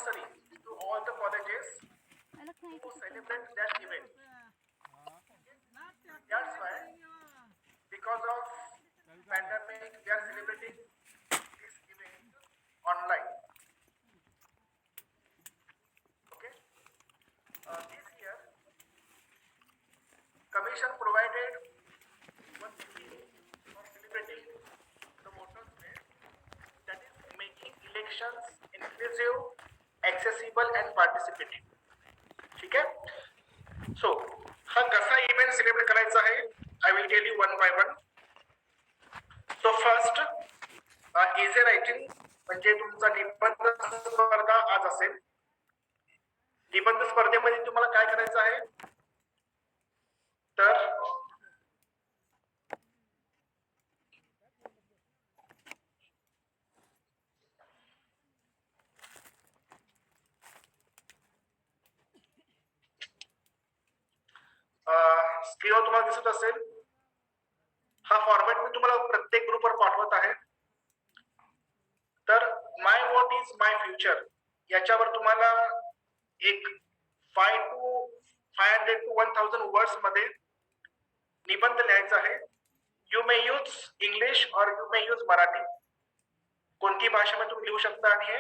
compulsory to all the colleges to celebrate that event. That's why, because of pandemic, we are celebrating this event online. Okay. This year, Commission provided one theme for celebrating the voters' day, that is making elections inclusive, accessible and participative. ठीक आहे. So हा कसा event celebrate करायचा आहे, I will tell you one by one. So first, essay writing म्हणजे तुमचा निबंध स्पर्धा आज असेल. निबंध स्पर्धेमध्ये तुम्हाला काय करायचं आहे, तर स्क्रीनवर तुम्हाला दिसत असेल हा फॉर्मॅट मी तुम्हाला प्रत्येक ग्रुपवर पाठवत आहे. तर माय व्हॉट इज माय फ्युचर याच्यावर तुम्हाला एक 500 to 1000 वर्ड्स मध्ये निबंध लिहायचा आहे. यू मे यूज इंग्लिश और यू मे यूज मराठी, कोणती भाषेमध्ये तुम्ही लिहू शकता. आणि हे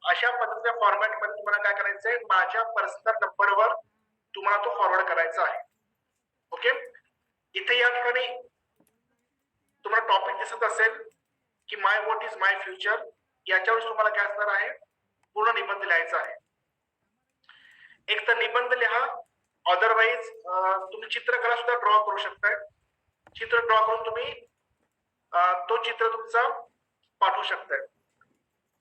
अशा पद्धतीच्या फॉर्मॅट मध्ये तुम्हाला काय करायचंय, माझ्या पर्सनल नंबरवर तुम्हाला तो फॉरवर्ड करायचा आहे. ओके. इथे या ठिकाणी तुम्हाला टॉपिक दिसत असेल की माय व्हॉट इज माय फ्युचर, याच्यावर तुम्हाला काय असणार आहे, पूर्ण निबंध लिहायचा आहे. एक तर निबंध लिहा, अदरवाईज तुम्ही चित्रकला सुद्धा ड्रॉ करू शकताय. चित्र ड्रॉ करून तुम्ही तो चित्र तुमचा पाठवू शकताय.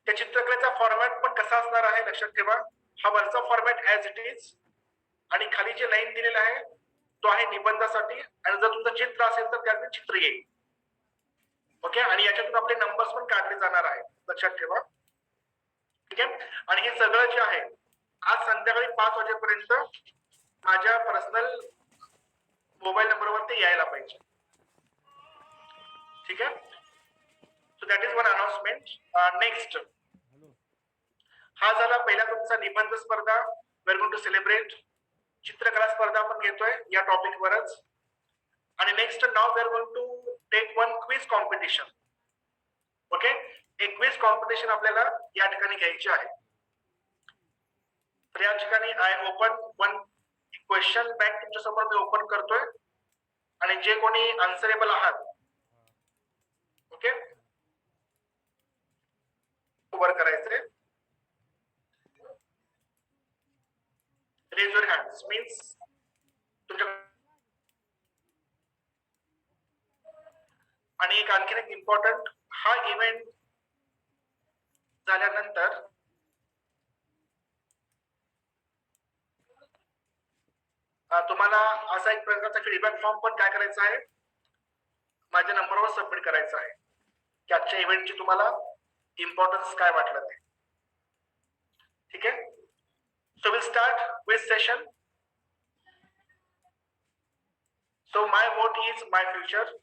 त्या चित्रकलेचा फॉर्मॅट पण कसा असणार आहे लक्षात ठेवा. हा वरचा फॉर्मॅट ऍज इट इज आणि खाली जे लाईन दिलेला आहे तो आहे निबंधासाठी. आणि जर तुमचं चित्र असेल तर त्यात चित्र येईल. ओके. आणि याच्यातून आपले नंबर्स पण काढले जाणार आहेत, लक्षात ठेवा. ठीक आहे. आणि हे सगळं जे आहे आज संध्याकाळी 5 वाजेपर्यंत माझ्या पर्सनल मोबाईल नंबरवर ते यायला पाहिजे. ठीक आहे. So that is one announcement. Next, हा झाला पहिला तुमचा निबंध स्पर्धा. We are going to celebrate. चित्रकला स्पर्धा आपण घेतोय या टॉपिक वरच. आणि नेक्स्ट नाव we are going to take one quiz competition. Okay. एक क्विज कॉम्पिटिशन आपल्याला या ठिकाणी घ्यायची आहे. तर या ठिकाणी I open one question bank तुमच्या समोर मी ओपन करतोय. आणि जे कोणी आन्सरेबल आहात, ओके, वर करायचंय. रेज युअर हँड्स मीन्स तुमच्या. आणि एक आणखीन एक इम्पॉर्टंट, हा इव्हेंट झाल्यानंतर तुम्हाला असा एक प्रकारचा फीडबॅक फॉर्म पण काय करायचा आहे, माझ्या नंबरवर सबमिट करायचा आहे की आजच्या इव्हेंटची तुम्हाला इम्पॉर्टन्स काय वाटलं ते. ठीक आहे. So will start with session. So my what is my future.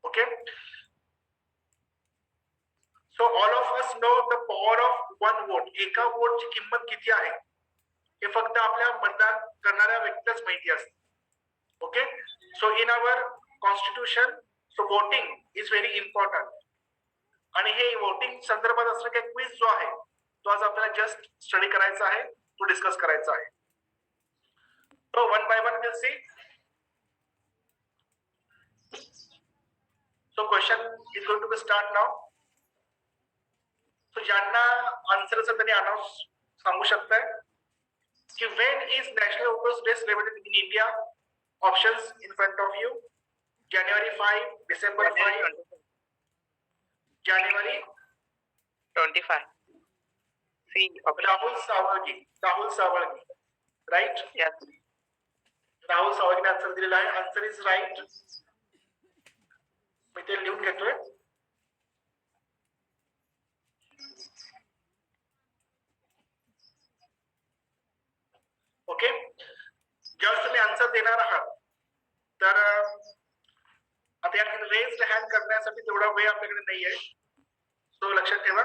Okay. So all of us know the power of one vote. एका वोटची किंमत किती आहे हे फक्त आपल्या मतदान करणाऱ्या व्यक्तीलाच माहिती असते. Okay. So in our constitution, so voting is very important. आणि हे वोटिंग संदर्भात असणारा काही क्विज जो आहे तो आज आपल्याला जस्ट स्टडी करायचा आहे, तो डिस्कस करायचा आहे. तो one by one will see. So question is going to be start now. सो ज्यांना आन्सर असेल त्यांनी अनाउन्स सांगू शकताय कि when is National Voters Day celebrated in India? Options in front of you. January 5, December 5, January 25. See, Rahul Sawalgi. Rahul Sawalgi. Right? yes. Rahul सावंतने answer दिलेला आहे. Answer is right. मी ते लिहून घेतोय. ओके. ज्यावेळेस तुम्ही आन्सर देणार आहात तर आता या ठिकाणी रेज हँड करण्यासाठी तेवढा वेळ आपल्याकडे नाही आहे. सो लक्षात ठेवा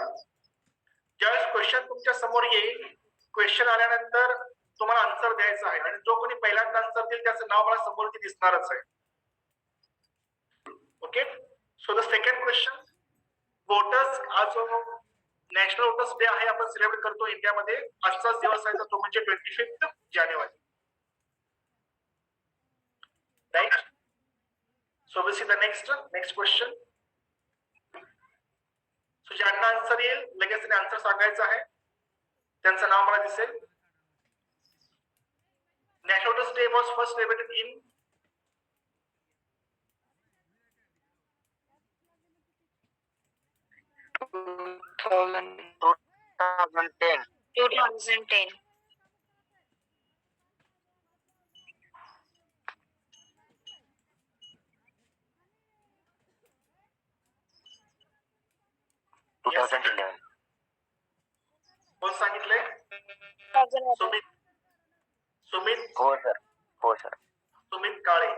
ज्यावेळेस क्वेश्चन तुमच्या समोर येईल, क्वेश्चन आल्यानंतर तुम्हाला आन्सर द्यायचा आहे आणि जो कोणी पहिल्यांदा आन्सर देईल त्याचं नाव मला समोरती दिसणारच आहे. Okay, so the second question, voters आज नॅशनल वोटर्स डे आहे, आपण सेलिब्रेट करतो इंडियामध्ये. आजचाच दिवस आहे तो म्हणजे 25 जानेवारी, right. So will see the next question. So ज्यांना आन्सर येईल लगेच त्याने आन्सर सांगायचं आहे, त्यांचं नाव मला दिसेल. National voters day was first celebrated in 2010. 2010. कोण सांगितलंय? 2011. सुमित हो sir. Sumit Kale.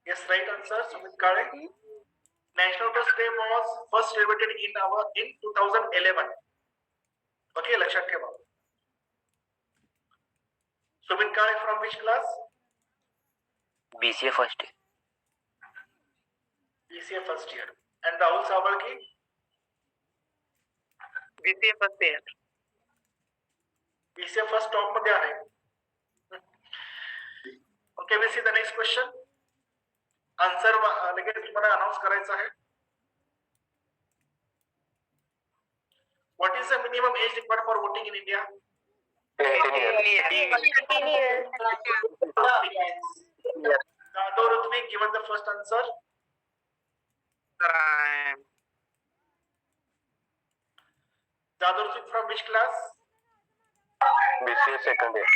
Yes, right answer, Sumit Kale. National voters day was first celebrated in 2011. Okay, लक्षात ठेवा. Sumit Kale from which class? BCA first. BCA first year. And Rahul Sawalki? BCA first year. BCA first top मध्ये आहे. Okay, will see the next question. Answer लगेच तुम्हाला announce करायचं आहे. What is the minimum age required for voting in India? 18 years. Jadhav Rutvik given the first answer. Sir, I am Jadhav Rutvik from which class? BCA second year.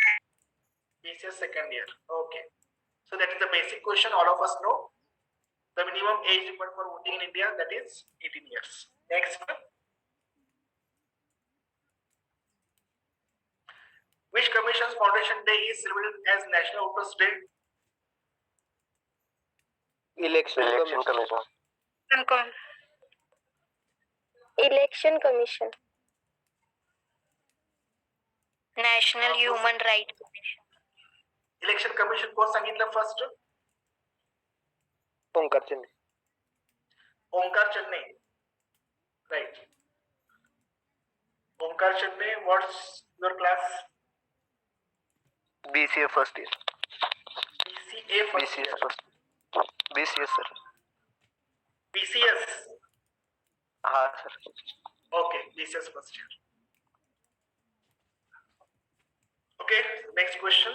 BCS second year. Okay. So that is the basic question all of us know. The minimum age required for voting in India, that is 18 years. Next one. Which commission's foundation day is celebrated as National Voters Day? Election commission. Election Commission. National Human Rights Commission. Election Commission कोण सांगितलं फर्स्ट? Onkar Chand. Onkar Channe. Right. Onkar Channe, what's your class? BCA first year. BCA first year. BCS sir. BCS. हाँ sir. Okay, BCS first year. Okay, next question.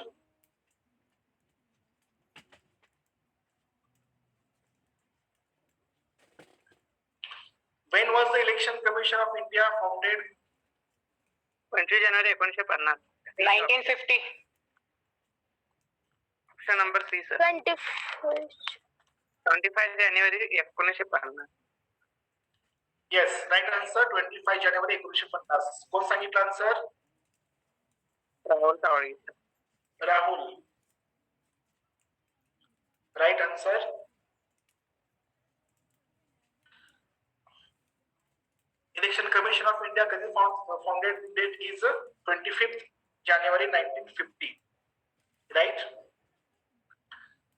When was the Election Commission of India founded? 25 जानेवारी 1950. 1950. Option number C, sir. 21st. 25 जानेवारी 1950. Yes, right answer 25 जानेवारी 1950. कोण सांगितलं answer? Rahul Sawalge. Rahul. Right answer. Election Commission of India कधी founded date is 25th January 1950. Right?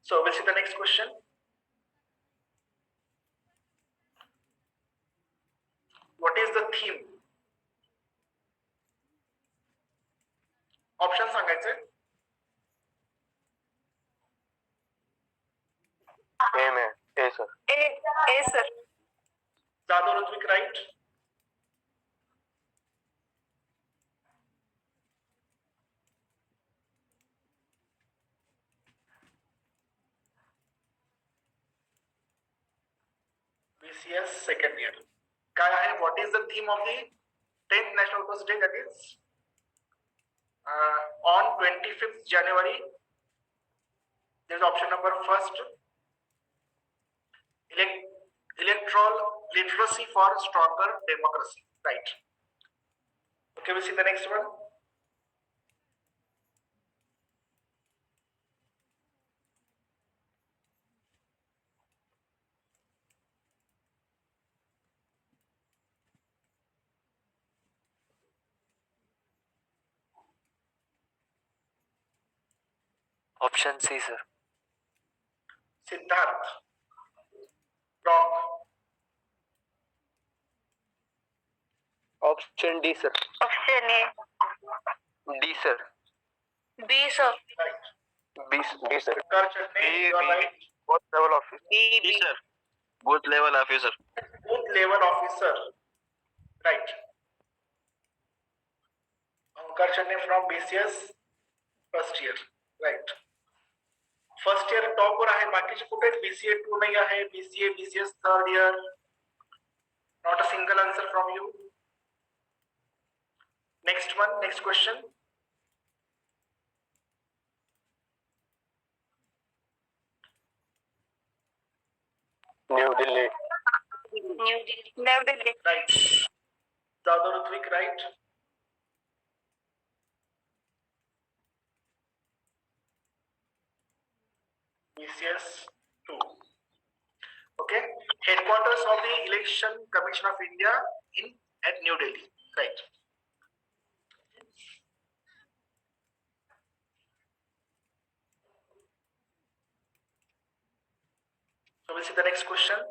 So we'll see the next question. What is the theme? Option सांगायचे. A sir. A sir. Jadhav Rutvik, right? BCS second year. काय आहे? What is the theme of the 10th National Voters Day? That is on 25th January. There is option number first. Electoral literacy for stronger democracy. Right. Okay, we see the next one. Option C sir. Siddharth. Wrong. Option D sir. Option A. D sir. B sir. Right. D sir. Onkar Chatne, you are right. Booth level office. B sir. Booth level officer. Booth level officer. Right. Onkar Chatne from BCS first year. Right. First year top वर आहे, बाकीचे कुठे BCA 2 नाही आहे, BCA BCS third year. Not a single answer from you. Next one, next question. New Delhi. New Delhi. Right. Jadhav Rutvik, right. BCS 2. Okay. Headquarters of the Election Commission of India at New Delhi. Right. So we'll see the next question.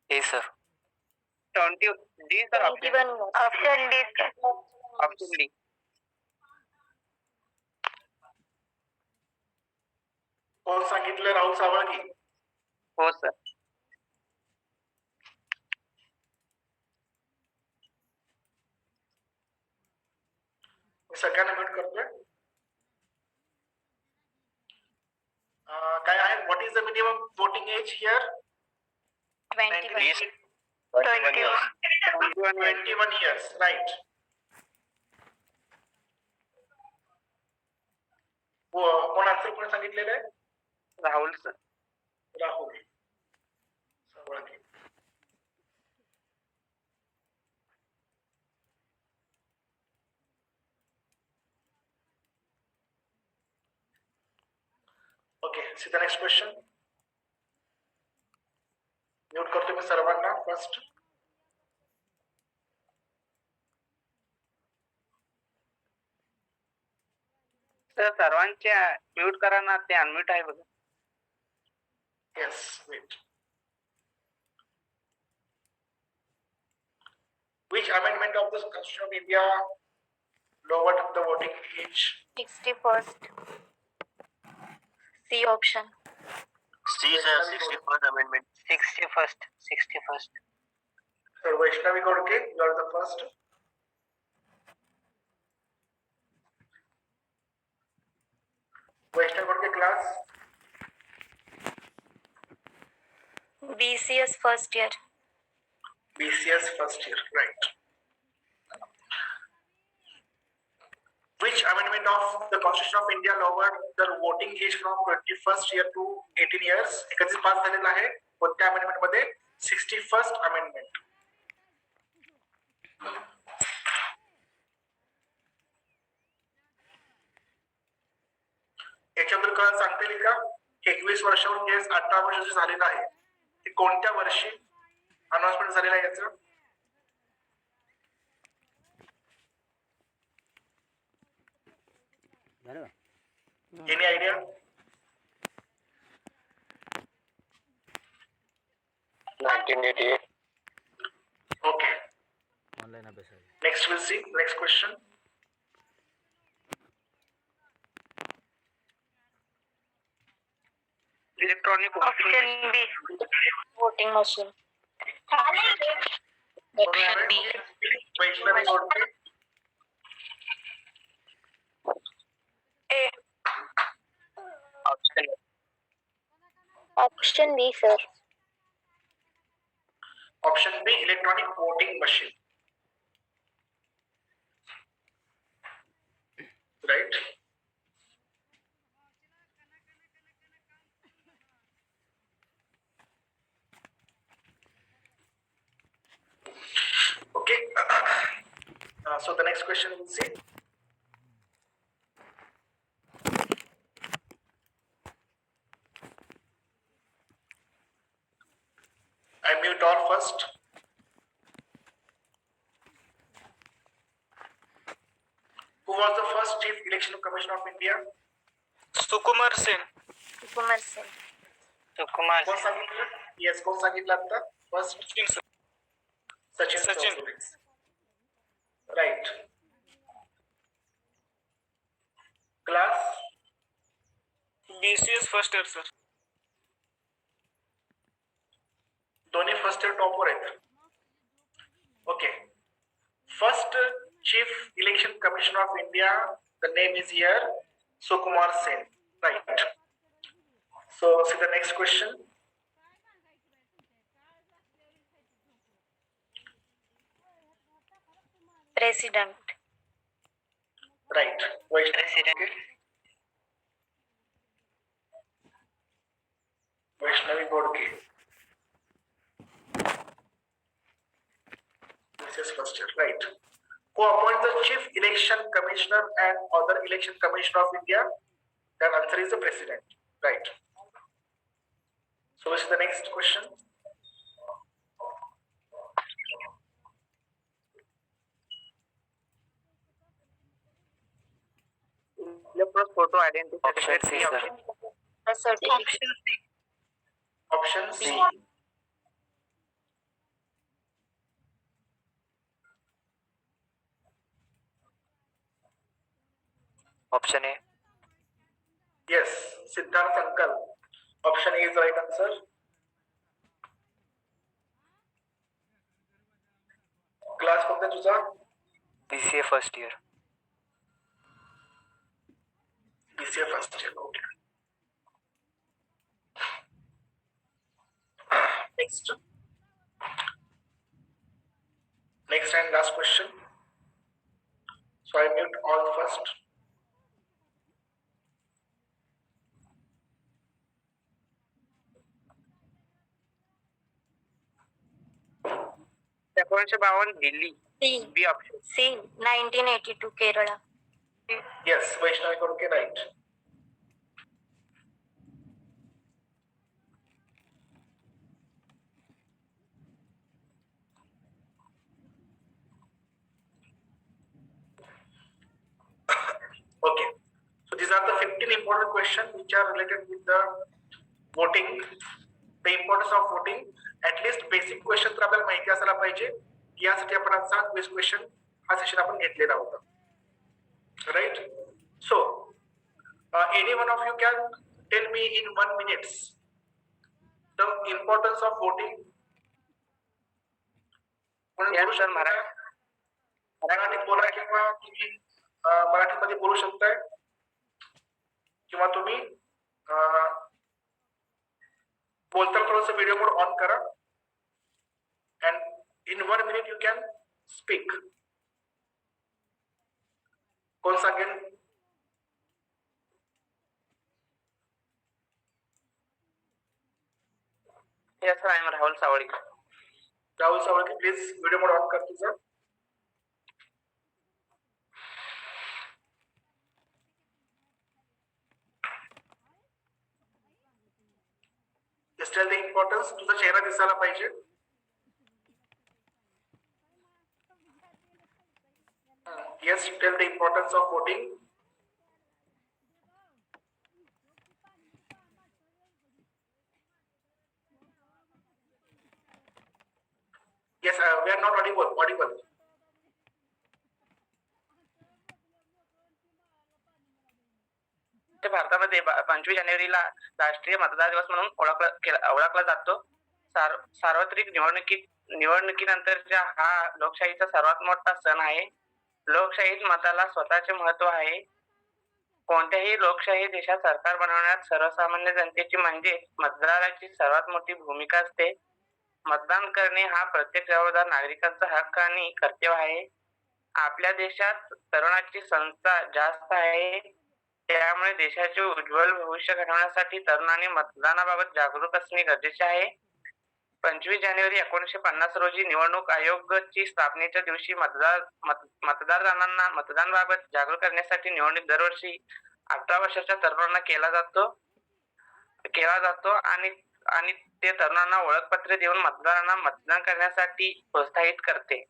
A sir. 20 D sir. Option option D sir. Option D. कोण सांगितलं? राहुल सावळगी. हो sir. मी सगळ्यांना mute करतोय. काय आहे? What is the minimum voting age here? 21. 21 years, right. कोण answer कोण सांगितलेलं आहे? Rahul sir. Rahul Sawalge. Okay, see the next question. Mute करतो मी सर्वांना फर्स्ट. सर सर्वांचे म्यूट करा ना, ते अनम्यूट आहे बघा. Yes, wait. Which amendment of the Constitution of India lowered the voting age? 61st. C option. C sir. 61st amendment. 61st. So Vaishnavi Godke, you are the first. Vaishnavi Godke class. BCS first year. BCS first year, right. Which amendment of the Constitution of India lowered the voting age from 21st year to 18 years? एकत्रित pass झालेला आहे. कोणत्या amendment मध्ये? 61st amendment. याच्याबद्दल काय सांगता येईल का? 21 वर्षावरून जे 18 वर्ष झालेलं आहे, ते कोणत्या वर्षी अनाउन्समेंट झालेलं आहे याचं? Any idea? 1988. Okay. ऑनलाइन अभ्यास आहे. Next we'll see. Next question. Electronic Option B. Voting machine. Option B. Vaishnavi Godke. A. Option Option B, sir. Option B, electronic voting machine. Right? Okay. So the next question we'll see. I mute all first. Election Commission of India? Sukumar Sen. Sukumar Sen. सुकुमार कोण सांगितलं? Yes, कोण सांगितलं आता? First, Sachin Sachin. Chowdhury. Right. Class? BCS first year sir. दोन्ही first year topper आहेत. Okay. First Chief Election Commissioner of India, the name is here Sukumar Sen. Right. So see the next question. President. Right. President. Vaishnavi Godke. This is first year. Right. Who appoints the Chief Election Commissioner and other Election Commissioner of India? That answer is the President. Right. So this is the next question. Electron photo identification Option C, sir. Certificate. Option C. Option A. Yes, Siddharth Ankal. Option A is the right answer. Class कोणता तुझा? BCA first year. BCA first year. Okay. Next. Next and last question. So I mute all first. एकोणीसशे 52 Delhi. C. B option. C. 1982 Kerala. Yes, Vaishnavi Kodke, right. Okay. So these are the 15 important questions which are related with the voting, the importance of voting. At least basic question तर आपल्याला माहिती असायला पाहिजे. यासाठी आपण आजचा quiz question हा session आपण घेतलेला होता. Right? So, any one of you can tell me in 1 minute the importance of voting. Yes, sir, मराठीत बोला किंवा तुम्ही मराठीमध्ये बोलू शकताय किंवा तुम्ही बोलताना थोडंसं व्हिडिओ मोड ऑन करा and in 1 minute you can speak. कोण सांगेल? Yes sir, I am Rahul Savalikar. Rahul Savalke, please video mode on कर तुझा. Just tell the importance. तुझा चेहरा दिसायला पाहिजे. Yes, tell the importance of voting. Yes, we are not audible. ते भारतामध्ये 25 जानेवारीला राष्ट्रीय मतदार दिवस म्हणून ओळखला जातो. सार्वत्रिक निवडणुकीनंतरचा हा लोकशाहीचा सर्वात मोठा सण आहे. लोकशाहीत मताला स्वतःचे महत्व आहे. कोणत्याही लोकशाही देशात सरकार बनवण्यात सर्वसामान्य जनतेची म्हणजे मतदाराची सर्वात मोठी भूमिका असते. मतदान करणे हा प्रत्येक जबाबदार नागरिकांचा हक्क आणि कर्तव्य आहे. आपल्या देशात तरुणांची संख्या जास्त आहे. त्यामुळे देशाचे उज्ज्वल भविष्य घडवण्यासाठी तरुणांनी मतदानाबाबत जागरूक असणे गरजेचे आहे. 25 जानेवारी 1950 रोजी निवडणूक आयोगाची स्थापनेच्या दिवशी मतदारांना मतदानाबाबत जागरूक करण्यासाठी निवडणूक दरवर्षी 18 वर्षाच्या तरुणांना केला जातो आणि ते तरुणांना ओळखपत्र देऊन मतदारांना मतदान करण्यासाठी प्रोत्साहित करते.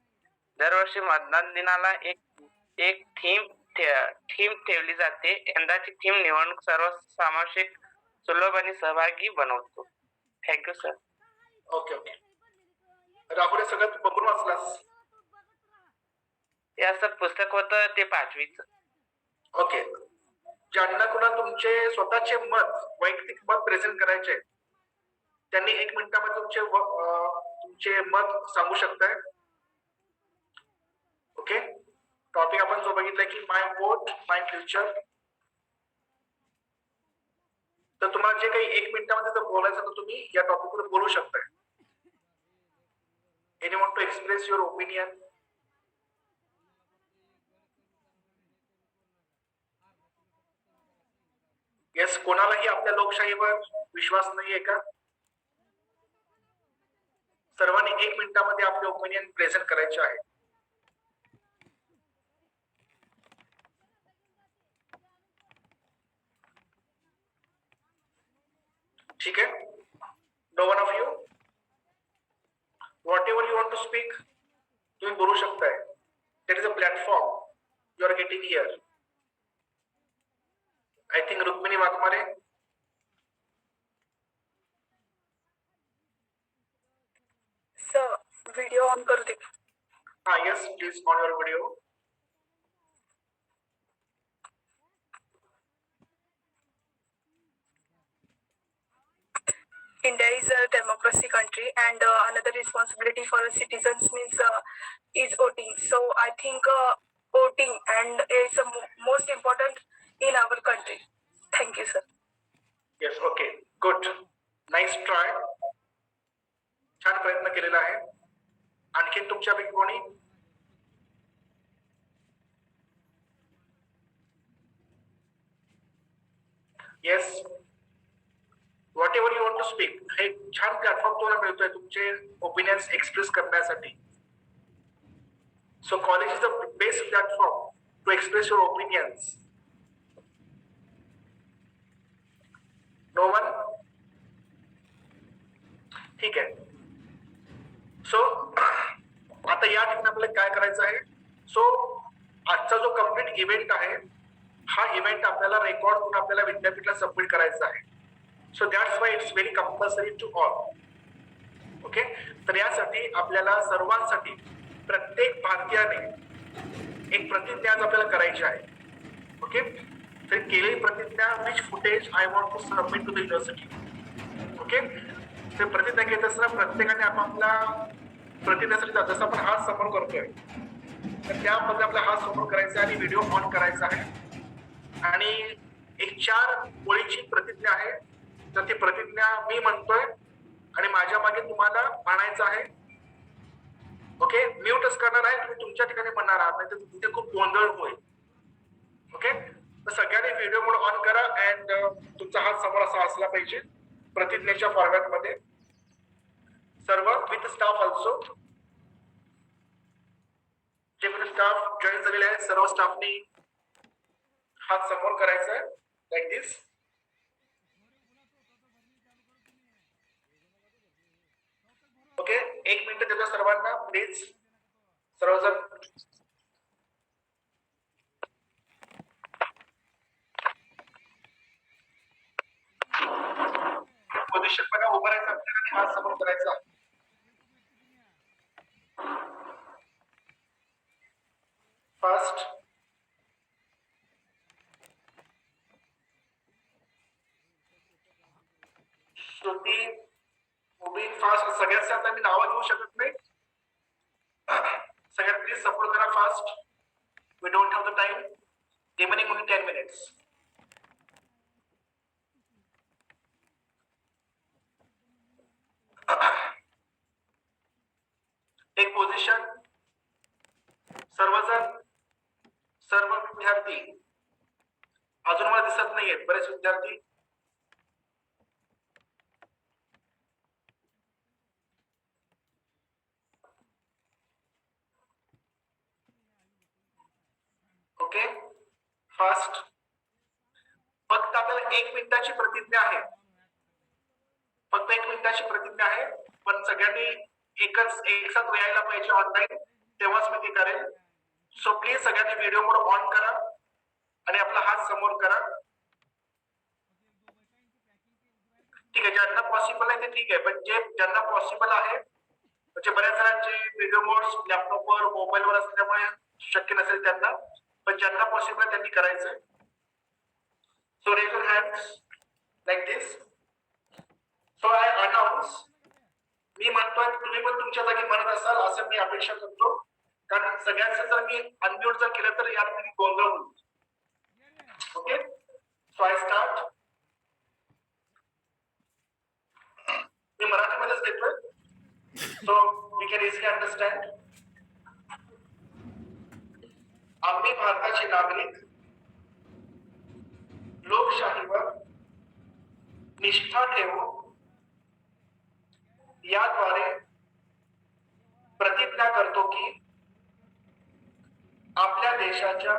दरवर्षी मतदान दिनाला एक थीम थीम ठेवली जाते. यंदाची थीम निवडणूक सर्वसमावेशक, सुलभ आणि सहभागी बनवतो. Thank you sir. Okay okay. Rahul हे सगळं तू बघून वाचलास? हे असं पुस्तक होतं ते 5वीचं. ओके. ज्यांना कोणाला तुमचे स्वतःचे मत, वैयक्तिक मत प्रेझेंट करायचे आहे, त्यांनी 1 मिनिटामध्ये तुमचे मत सांगू शकताय. ओके. टॉपिक आपण जो बघितलाय की माय वोट माय फ्युचर. तर तुम्हाला जे काही 1 मिनिटामध्ये जर बोलायचं तर तुम्ही या टॉपिकवर बोलू शकताय. Any want to express your opinion? Yes. कोणालाही आपल्या लोकशाहीवर विश्वास नाहीये का? सर्वांनी 1 मिनिटामध्ये आपले ओपिनियन प्रेझेंट करायचे आहे. ठीक आहे. No one of you whatever you want to speak तुम्ही बोलू शकताय. That is a platform you are getting here. I think Rukmini Waghmare. Sir video on करू दे. हा yes please on your video. India is a democracy country, and another responsibility for citizens means is voting. So I think voting and is most important in our country. Thank you, sir. Yes. Okay. Good. Nice try. छान प्रयत्न केलेला आहे. आणखीन तुमच्यापैकी कोणी? Yes. Whatever you want to speak. हे छान platform तुम्हाला मिळतोय तुमचे ओपिनियन्स एक्सप्रेस करण्यासाठी. So college is the best platform to express your opinions. No one? ठीक आहे. सो आता या ठिकाणी आपल्याला काय करायचं आहे? सो आजचा जो कम्प्लीट इव्हेंट आहे, हा इव्हेंट आपल्याला रेकॉर्ड करून आपल्याला विद्यापीठला सबमिट करायचा आहे. So that's why it's very compulsory to all. Okay. तर यासाठी आपल्याला सर्वांसाठी, प्रत्येक भारतीयाने एक प्रतिज्ञा आज आपल्याला करायची आहे. ओके. तर केलेली प्रतिज्ञा which footage I want to submit to the university. Okay. ते प्रतिज्ञा घेत असताना प्रत्येकाने आपापला प्रतिज्ञेसाठी जसं आपण हात समोर करतोय तर त्या पद्धतीने आपला हात समोर करायचा आणि व्हिडिओ ऑन करायचा आहे. आणि एक 4 ओळीची प्रतिज्ञा आहे. तर ती प्रतिज्ञा मी म्हणतोय आणि माझ्या मागे तुम्हाला म्हणायचं आहे. ओके. म्यूटच करणार आहे, तुम्ही तुमच्या ठिकाणी म्हणणार आहात, नाही तर तिथे खूप गोंधळ होईल. ओके. तर सगळ्यांनी व्हिडिओ मोड ऑन करा अँड तुमचा हात समोर असा असला पाहिजे प्रतिज्ञेच्या फॉर्मॅट मध्ये. सर्व विथ स्टाफ ऑल्सो. जे कोणी स्टाफ जॉईन झालेले आहेत सर्व स्टाफनी हात समोर करायचा आहे लाईक दिस. ओके. 1 मिनिट देतो सर्वांना प्लीज. सर्वजण पोझिशन बघा. उभं राहायचं आपल्याला आणि हात समोर करायचा. फास्ट. श्रुती मुबीन फास्ट. सगळ्यांचे आता मी नावं घेऊ शकत नाही. सगळ्यात प्लीज सपोर्ट करा fast. We don't have the time. Remaining only 10 minutes. एक पोझिशन. सर्वजण, सर्व विद्यार्थी. अजून मला दिसत नाहीयेत बरेच विद्यार्थी. ओके. फास्ट. फक्त आपल्याला 1 मिनिटाची प्रतिज्ञा आहे. फक्त 1 मिनिटाची प्रतिज्ञा आहे. पण सगळ्यांनी एकसाथ यायला पाहिजे ऑनलाईन, तेव्हाच मी ते करेन. सो प्लीज सगळ्यांनी व्हिडिओ मोड ऑन करा आणि आपला हात समोर करा. ठीक आहे, ज्यांना पॉसिबल आहे ते ठीक आहे, पण ज्यांना पॉसिबल आहे म्हणजे बऱ्याच जणांचे व्हिडिओ मोड्स लॅपटॉपवर मोबाईलवर असल्यामुळे शक्य नसेल त्यांना, पण ज्यांना पॉसिबल आहे त्यांनी करायचंय. So raise your hands like this. So I announce. मी म्हणतोय तुम्ही पण तुमच्या जागी म्हणत असाल असं मी अपेक्षा करतो, कारण सगळ्यांचं जर मी अनम्यूट जर केलं तर यात गोंधळ होईल. Okay, so I start. मी मराठीमध्येच घेतोय, so we can easily understand. आम्ही भारताचे नागरिक लोकशाहीवर निष्ठा ठेवू याद्वारे प्रतिज्ञा करतो की आपल्या देशाच्या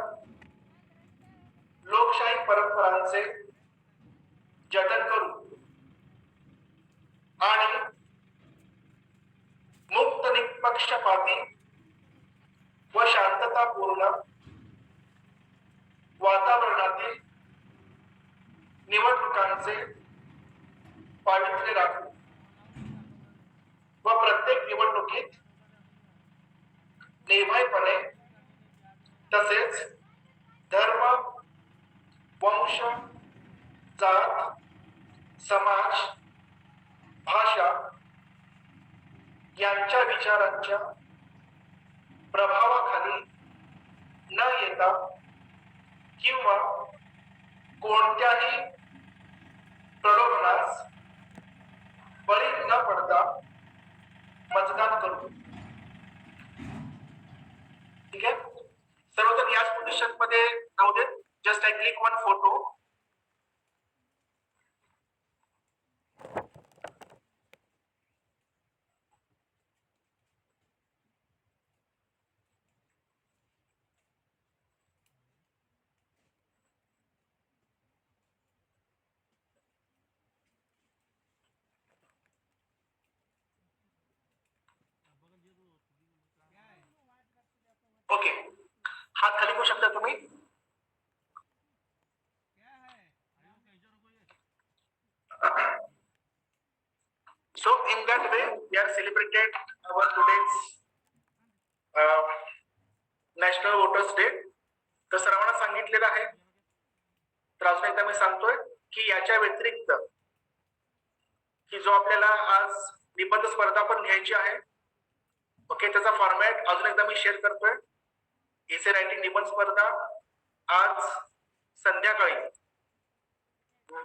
लोकशाही परंपरांचे जतन करू आणि मुक्त निष्पक्षपाती व शांततापूर्ण वातावरणातील निवडणुकांचे पावित्र्य राखू व प्रत्येक निवडणुकीत निर्भयपणे तसेच धर्म, वंश, जात, समाज, भाषा यांच्या विचारांच्या प्रभावाखाली न येता किंवा कोणत्याही प्रलोभनास बळी न पडता मतदान करू. ठीक आहे, सर्वजण याच पोझिशन मध्ये राहू देत. Just I click one photo. Okay, हात खाली करू शकता तुम्ही. So in that way we are celebrated our today's National Voters Day. तर सर्वांना सांगितलेलं आहे, तर अजून एकदा मी सांगतोय की याच्या व्यतिरिक्त की जो आपल्याला आज निबंध स्पर्धा पण घ्यायची आहे. ओके, त्याचा फॉर्मॅट अजून एकदा मी शेअर करतोय. एसे रायटिंग निबंध स्पर्धा आज संध्याकाळी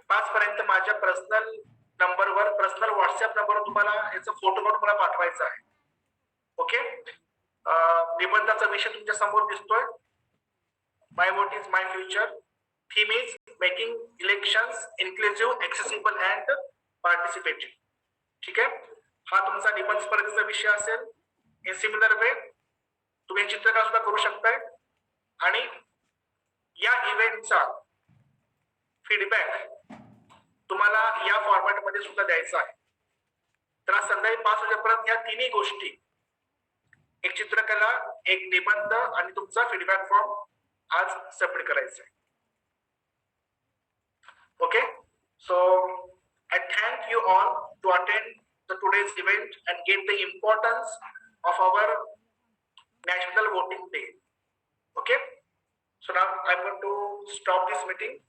5 पर्यंत माझ्या पर्सनल नंबरवर, पर्सनल व्हॉट्सअप नंबरवर तुम्हाला याचा फोटो काढून मला पाठवायचा आहे. ओके, निबंधाचा विषय तुमच्या समोर दिसतोय. My vote is my future. Theme is making elections inclusive, accessible and participative. ठीक आहे, हा तुमचा निबंध स्पर्धेचा विषय असेल. इन सिमिलर वे तुम्ही चित्रकला सुद्धा करू शकताय आणि या इव्हेंटचा फीडबॅक तुम्हाला या फॉर्मॅट मध्ये सुद्धा द्यायचा आहे. तर आज संध्याकाळी 5 वाजेपर्यंत या तिन्ही गोष्टी, एक चित्रकला, एक निबंध आणि तुमचा फीडबॅक फॉर्म आज सबमिट करायचा आहे. Okay, so I thank you all to attend the today's event and get the importance of our National Voting Day. Okay, so now I'm going to stop this meeting.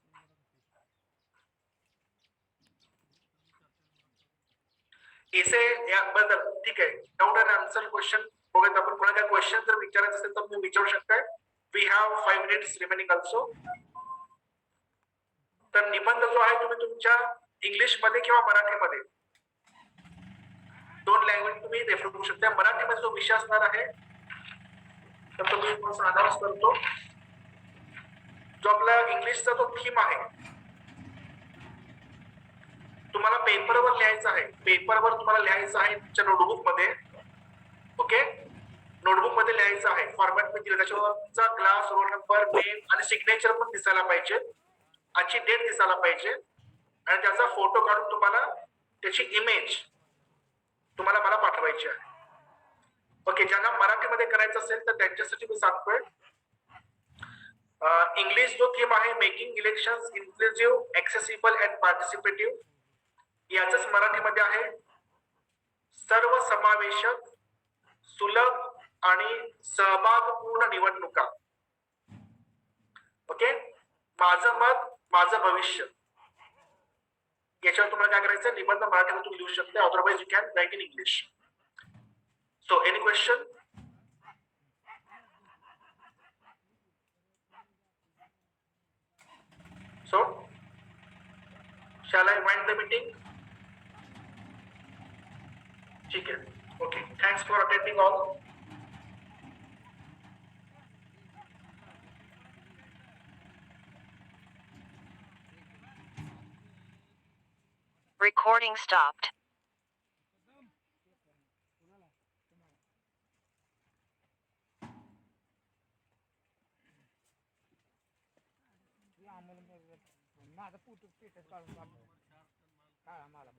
इसे याबद्दल ठीक आहे, doubt and answer question बघूयात आपण. कोणाला काही question जर विचारायचं असेल तर तुम्ही विचारू शकताय. We have 5 minutes remaining also. तर निबंध जो आहे तुम्ही तुमच्या इंग्लिश मध्ये किंवा मराठीमध्ये, 2 लँग्वेज तुम्ही रेफर करू शकता. मराठीमध्ये जो विषय असणार आहे तर तो मी अनाउन्स करतो. जो आपला इंग्लिशचा जो थीम आहे तुम्हाला पेपरवर लिहायचा आहे. पेपरवर तुम्हाला लिहायचं आहे तुमच्या नोटबुक मध्ये. ओके, नोटबुक मध्ये लिहायचं आहे. फॉर्मॅट मध्ये दिलं, त्याच्यावरचा क्लास, रोल नंबर, नेम आणि सिग्नेचर पण दिसायला पाहिजे. आजची डेट दिसायला पाहिजे आणि त्याचा फोटो काढून तुम्हाला त्याची इमेज तुम्हाला मला पाठवायची आहे. ओके, ज्यांना मराठीमध्ये करायचं असेल तर त्यांच्यासाठी मी सांगतोय इंग्लिश जो थीम आहे making election inclusive accessible and participative याच मराठीमध्ये आहे सर्व समावेशक सुलभ आणि सहभागपूर्ण निवडणुका. ओके, माझं मत माझं भविष्य याच्यावर तुम्हाला काय करायचं निबंध मराठीमध्ये तुम्ही लिहू शकता otherwise you can write in English. So any question? So, shall I wind the meeting? ठीक है. Okay. Thanks for attending all. Recording stopped. माझा फोटो स्टेटस काढून काढा मला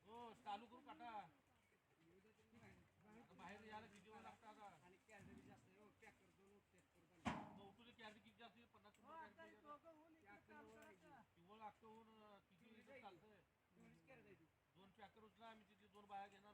हो चालू करू काटा बाहेर यायला किती वेळ लागता का कॅलरी जास्त तुझे कॅलरी किती जास्त 50 लागतो किती चालतंय 2 पॅकर उचला आम्ही तिथे 2 बाया घेणार